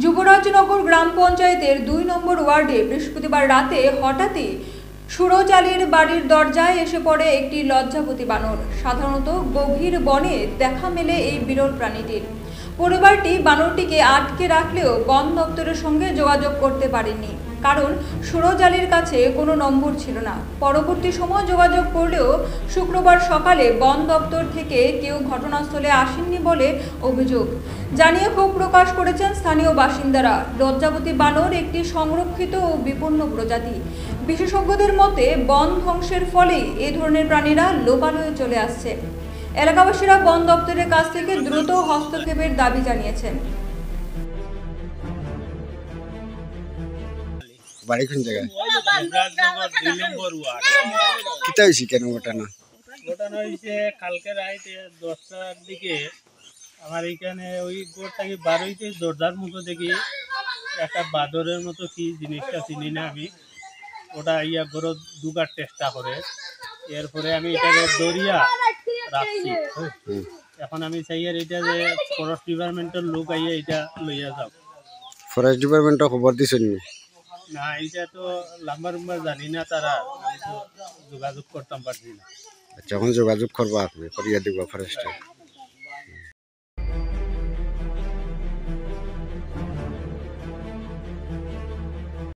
যুবরাজনগর গ্রাম পঞ্চায়েতের ২ নম্বর ওয়ার্ডে বৃহস্পতিবার রাতে হঠাৎই সুরজ আলীর বাড়ির দরজায় এসে পড়ে একটি লজ্জাবতী বানর। সাধারণত গভীর বনে দেখা মেলে এই বিরল প্রাণীটির। পরিবারটি বানরটিকে আটকে রাখলেও বন দপ্তরের সঙ্গে যোগাযোগ করতে পারেনি, কারণ সুরজ আলীর কাছে কোনো নম্বর ছিল না। পরবর্তী সময় যোগাযোগ করলেও শুক্রবার সকালে বন দপ্তর থেকে কেউ ঘটনাস্থলে আসেননি বলে অভিযোগ জানিয়ে ক্ষোভ প্রকাশ করেছেন স্থানীয় বাসিন্দারা। লজ্জাবতী বানর একটি সংরক্ষিত ও বিপন্ন প্রজাতি। বিশেষজ্ঞদের মতে বন ধ্বংসের ফলে এ ধরনের প্রাণীরা লোপালয়ে চলে আসছে। এলাকাবাসীরা বন দপ্তরের কাছ থেকে দ্রুত হস্তক্ষেপের দাবি জানিয়েছেন। বাড়ি কোন জায়গায়? কেন ঘটনা হয়েছে কালকে রাইতে 10টার দিকে আমার এখানে ওই গোড়টাকে বার হইতে দরজার মতো দেখি একটা বাদরের মতো কি জিনিসটা চিনি না আমি, ওটা গরু ঢুকার চেষ্টা করে। এরপরে আমি এটাকে দরিয়া রাখছি। এখন আমি চাই আর এটা যে ফরেস্ট ডিপার্টমেন্টের লোক আইয়া এটা লইয়া যাও। ফরেস্ট ডিপার্টমেন্টে খবর দিছেন না, এটা তো লাম্বার জানি না, তারা যোগাযোগ করতাম পারছি না। আচ্ছা, এখন যোগাযোগ করবা, আপনি করিয়া দিব ফরেস্টে।